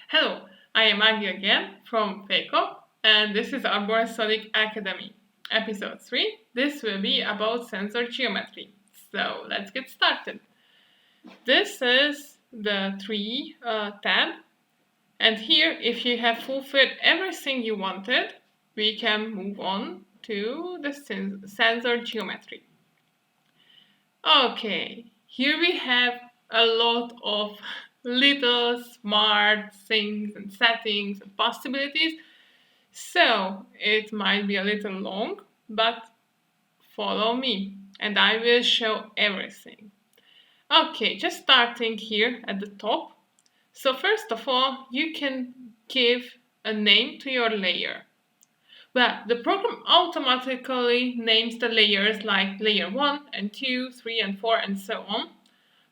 Hello, I am Aggie again from fakopp, and this is ArborSonic Academy. Episode 3. This will be about sensor geometry. So let's get started. This is the 3 tab, and here, if you have fulfilled everything you wanted, we can move on to the sensor geometry. Okay, here we have a lot of little smart things and settings and possibilities. So it might be a little long, but follow me and I will show everything. Okay, just starting here at the top. So first of all, you can give a name to your layer. Well, the program automatically names the layers like layer 1 and 2, 3 and 4 and so on.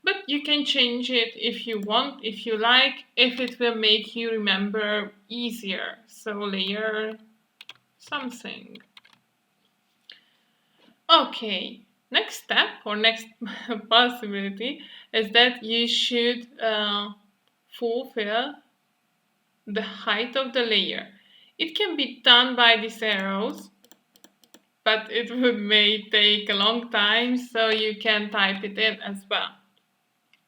But you can change it if you want, if you like, if it will make you remember easier. So layer something. Okay, next step or next possibility is that you should fulfill the height of the layer. It can be done by these arrows, but it may take a long time, so you can type it in as well,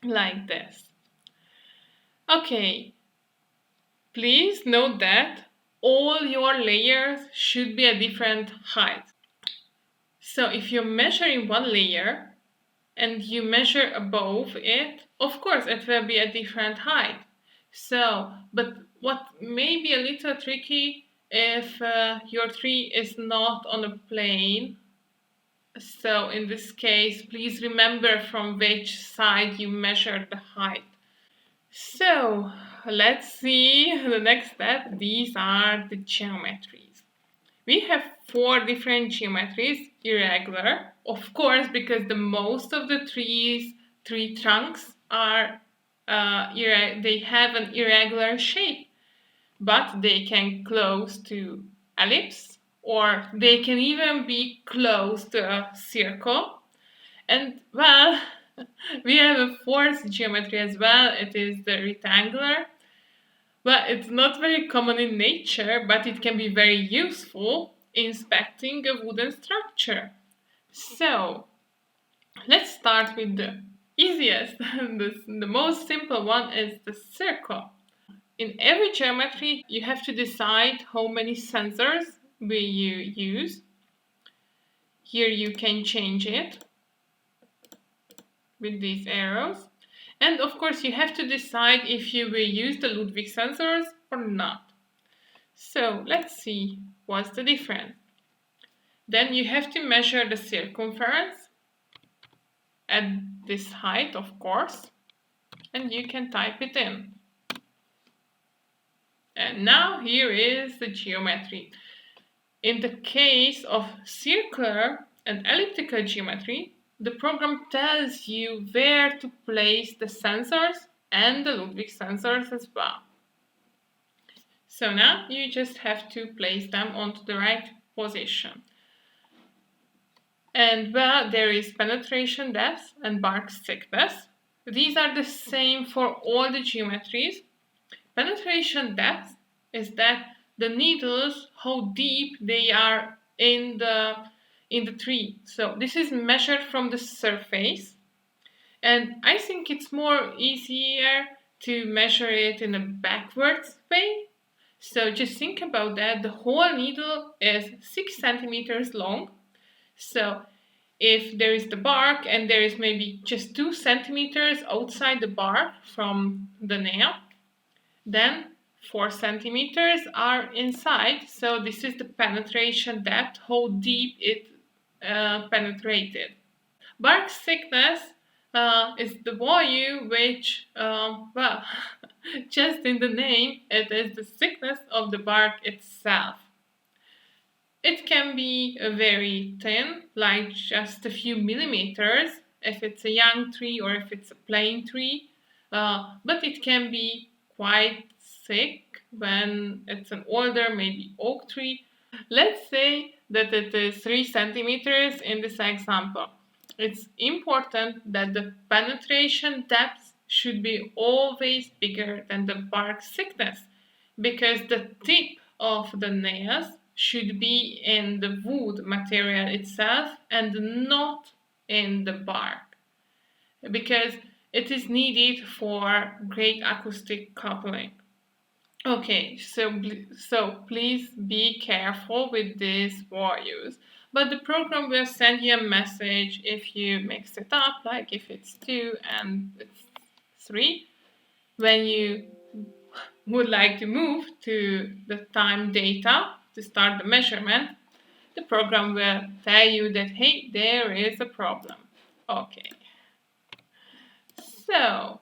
like this. Okay, please note that all your layers should be a different height. So if you're measuring one layer and you measure above it, of course it will be a different height. So, but what may be a little tricky if your tree is not on a plane. So in this case, please remember from which side you measure the height. So let's see the next step. These are the geometries. We have 4 different geometries, irregular, of course, because the most of the tree trunks are they have an irregular shape, but they can close to ellipse, or they can even be close to a circle. And well, we have a 4th geometry as well. It is the rectangular. Well, it's not very common in nature, but it can be very useful inspecting a wooden structure. So, let's start with the easiest. The most simple one is the circle. In every geometry, you have to decide how many sensors will you use. Here you can change it with these arrows. And of course, you have to decide if you will use the Ludwig sensors or not. So let's see what's the difference. Then you have to measure the circumference at this height, of course, and you can type it in. And now here is the geometry. In the case of circular and elliptical geometry, the program tells you where to place the sensors and the Ludwig sensors as well. So now you just have to place them onto the right position. And well, there is penetration depth and bark thickness. These are the same for all the geometries. Penetration depth is that the needles, how deep they are in the tree. So this is measured from the surface, and I think it's more easier to measure it in a backwards way. So just think about that. The whole needle is 6 centimeters long. So if there is the bark and there is maybe just 2 centimeters outside the bark from the nail, then 4 centimeters are inside. So this is the penetration depth, how deep it penetrated. Bark thickness is the volume which, well, just in the name, it is the thickness of the bark itself. It can be very thin, like just a few millimeters, if it's a young tree or if it's a plain tree, but it can be quite thick when it's an older, maybe oak tree. Let's say that it is 3 centimeters in this example. It's important that the penetration depth should be always bigger than the bark thickness, because the tip of the nails should be in the wood material itself and not in the bark, because it is needed for great acoustic coupling. Okay, so please be careful with these values. But the program will send you a message if you mix it up, like if it's 2 and it's 3. When you would like to move to the time data to start the measurement, the program will tell you that, hey, there is a problem. Okay. So,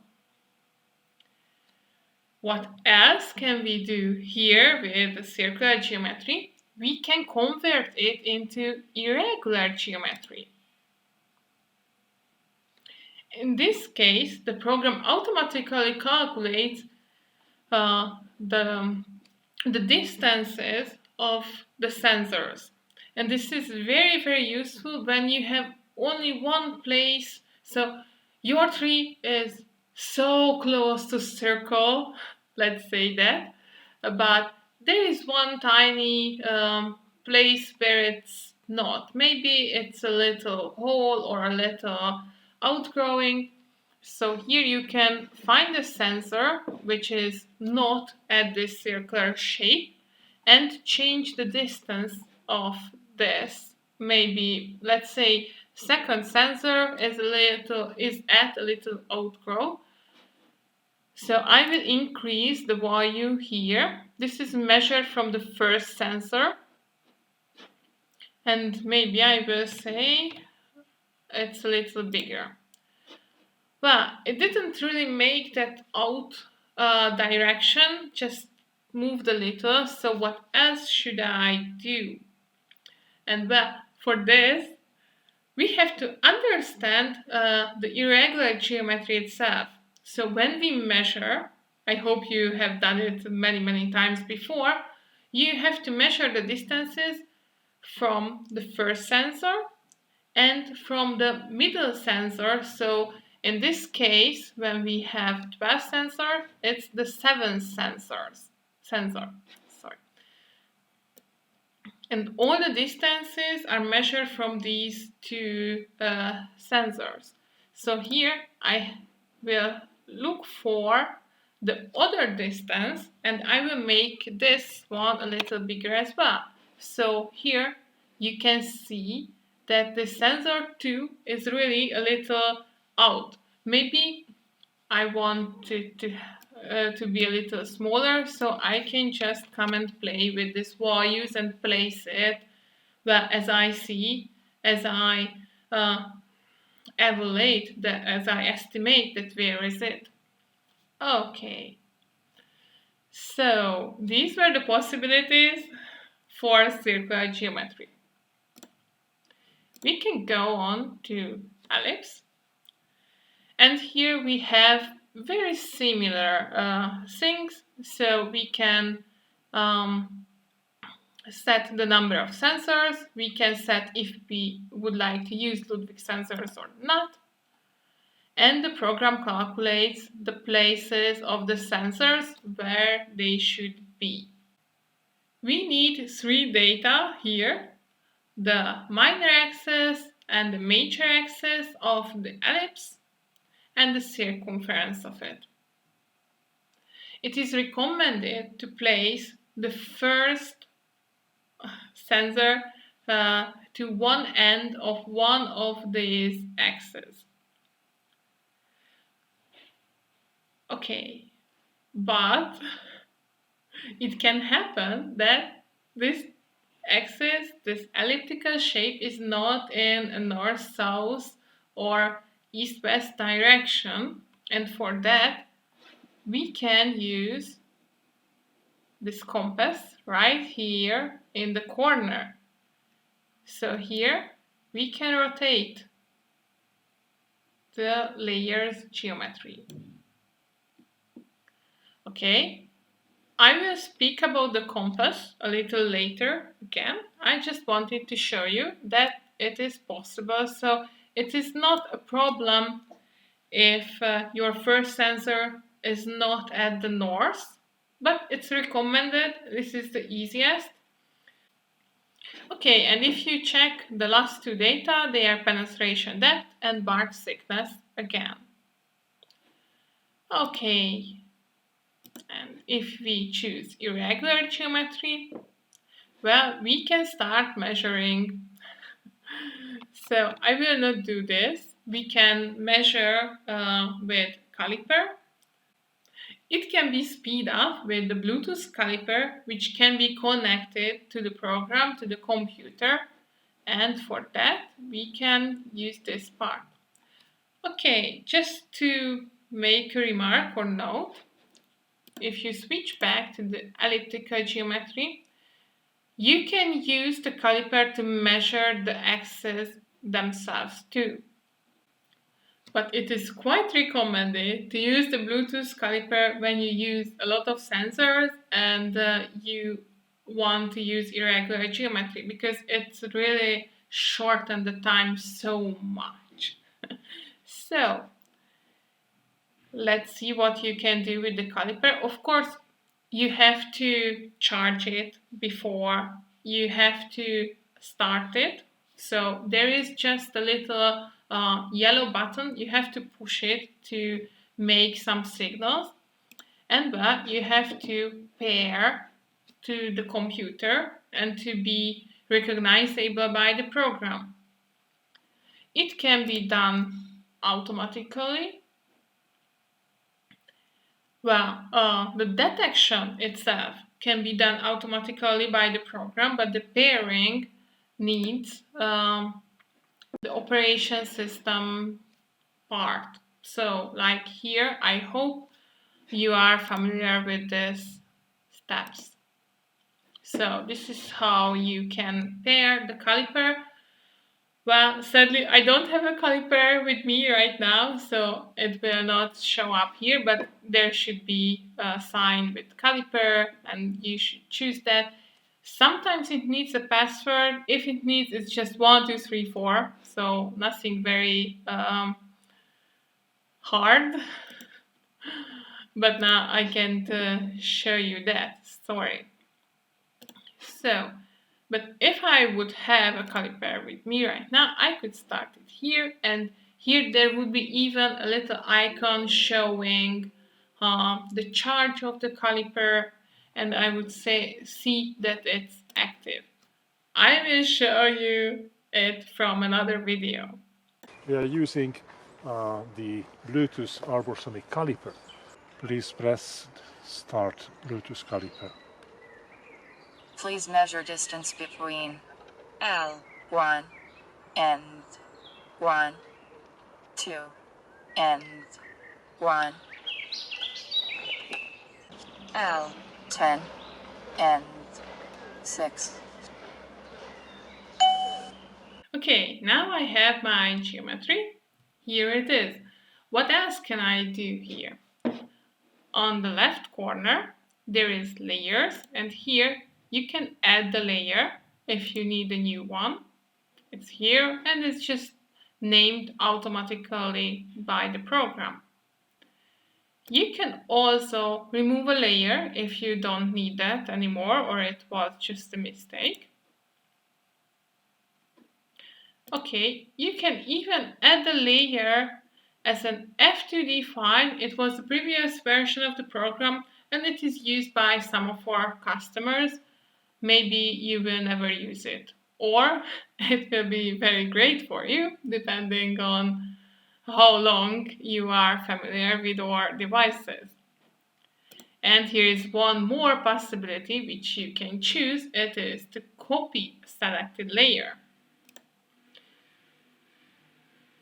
what else can we do here with the circular geometry? We can convert it into irregular geometry. In this case, the program automatically calculates the distances of the sensors. And this is very, very useful when you have only one place. So your tree is so close to circle, let's say that, but there is one tiny place where it's not. Maybe it's a little hole or a little outgrowing. So here you can find a sensor which is not at this circular shape and change the distance of this. Maybe, let's say, second sensor is at a little outgrow. So I will increase the value here. This is measured from the first sensor. And maybe I will say it's a little bigger. Well, it didn't really make that out direction, just moved a little. So what else should I do? And well, for this, we have to understand the irregular geometry itself. So when we measure, I hope you have done it many, many times before, you have to measure the distances from the first sensor and from the middle sensor. So in this case, when we have 12 sensors, it's the 7th sensor. And all the distances are measured from these two sensors. So here I will look for the other distance, and I will make this one a little bigger as well. So here you can see that the sensor 2 is really a little out. Maybe I want it to be a little smaller, so I can just come and play with these values and place it well as I see, as I evaluate that, as I estimate that where is it. Okay, so these were the possibilities for circular geometry. We can go on to ellipse, and here we have very similar things. So we can set the number of sensors. We can set if we would like to use Ludwig sensors or not. And the program calculates the places of the sensors where they should be. We need 3 data here: the minor axis and the major axis of the ellipse and the circumference of it. It is recommended to place the first sensor to one end of one of these axes. Okay, but it can happen that this axis, this elliptical shape, is not in a north-south or east-west direction, and for that we can use this compass right here in the corner. So here we can rotate the layers geometry. Okay, I will speak about the compass a little later again. I just wanted to show you that it is possible. So it is not a problem if your first sensor is not at the north, but it's recommended. This is the easiest. Okay, and if you check the last two data, they are penetration depth and bark thickness again. Okay, and if we choose irregular geometry, well, we can start measuring. So I will not do this. We can measure with caliper. It can be speed up with the Bluetooth caliper, which can be connected to the program, to the computer. And for that, we can use this part. Okay, just to make a remark or note, if you switch back to the elliptical geometry, you can use the caliper to measure the axes themselves too. But it is quite recommended to use the Bluetooth caliper when you use a lot of sensors and you want to use irregular geometry, because it's really shorten the time so much. So let's see what you can do with the caliper. Of course, you have to charge it before you have to start it. So there is just a little yellow button. You have to push it to make some signals, and that you have to pair to the computer and to be recognizable by the program. It can be done automatically. Well, the detection itself can be done automatically by the program, but the pairing needs the operation system part. So like here, I hope you are familiar with these steps. So this is how you can pair the caliper. Well, sadly, I don't have a caliper with me right now, so it will not show up here, but there should be a sign with caliper, and you should choose that. Sometimes it needs a password. If it needs, it's just 1, 2, 3, 4, so nothing very hard. But now I can't show you that. Sorry. So, but if I would have a caliper with me right now, I could start it here, and here there would be even a little icon showing the charge of the caliper, and I would say see that it's active. I will show you it from another video. We are using the Bluetooth ArborSonic caliper. Please press Start Bluetooth caliper. Please measure distance between L1 and 1, 2 and 1, L10 and 6. Okay, now I have my geometry. Here it is. What else can I do here? On the left corner, there is layers, and here you can add the layer if you need a new one. It's here, and it's just named automatically by the program. You can also remove a layer if you don't need that anymore, or it was just a mistake. Okay, you can even add a layer as an F2D file. It was the previous version of the program, and it is used by some of our customers. Maybe you will never use it, or it will be very great for you, depending on how long you are familiar with our devices. And here is one more possibility which you can choose. It is to copy a selected layer.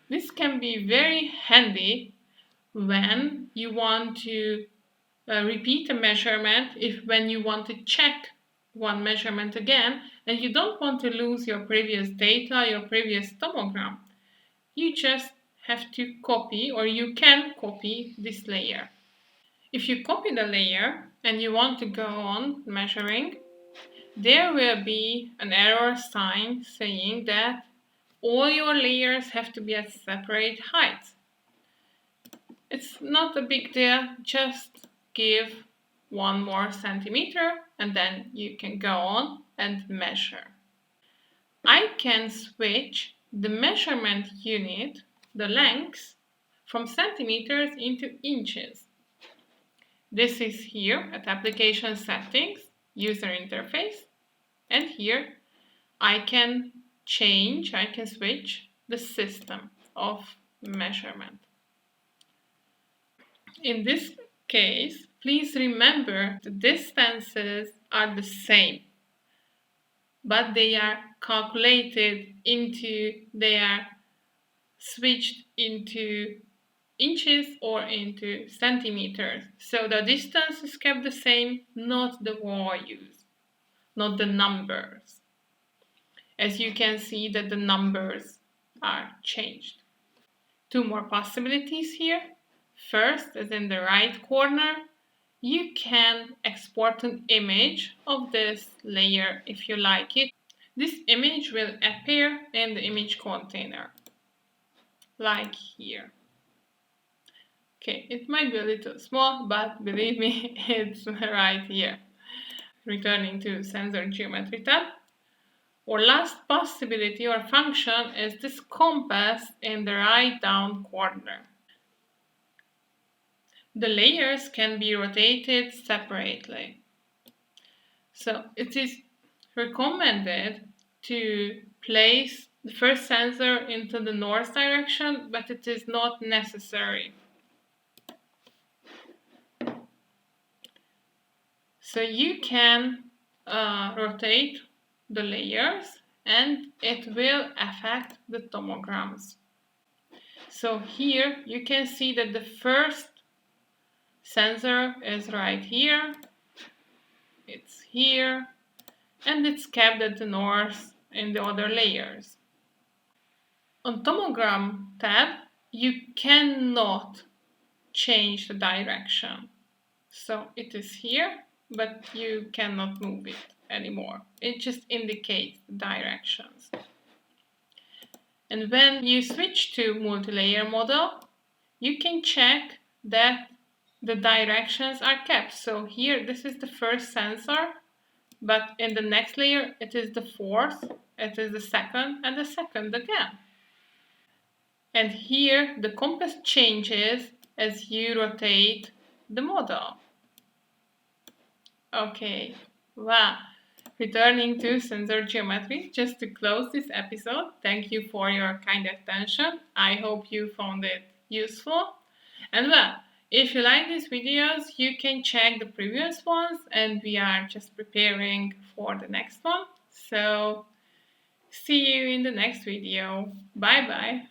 This can be very handy when you want to repeat a measurement, when you want to check one measurement again, and you don't want to lose your previous data, your previous tomogram. You just have to copy, or you can copy this layer. If you copy the layer and you want to go on measuring, there will be an error sign saying that all your layers have to be at separate heights. It's not a big deal, just give 1 more centimeter and then you can go on and measure. I can switch the measurement unit, the length, from centimeters into inches. This is here at Application Settings, User Interface, and here I can switch the system of measurement. In this case, please remember the distances are the same, but they are switched into inches or into centimeters. So the distance is kept the same, not the values, not the numbers. As you can see that the numbers are changed. 2 more possibilities here. First, as in the right corner, you can export an image of this layer if you like it. This image will appear in the image container, like here. Okay, it might be a little small, but believe me, it's right here. Returning to Sensor Geometry tab. Our last possibility or function is this compass in the right down corner. The layers can be rotated separately. So it is recommended to place the first sensor into the north direction, but it is not necessary. So you can rotate the layers and it will affect the tomograms. So here you can see that the first sensor is right here, it's here, and it's kept at the north in the other layers. On Tomogram tab, you cannot change the direction. So it is here, but you cannot move it anymore. It just indicates the directions. And when you switch to multi-layer model, you can check that the directions are kept. So here, this is the first sensor, but in the next layer, it is the fourth, it is the second, and the second again. And here, the compass changes as you rotate the model. Okay, wow. Returning to sensor geometry, just to close this episode, thank you for your kind attention. I hope you found it useful. And well, if you like these videos, you can check the previous ones, and we are just preparing for the next one. So, see you in the next video. Bye bye.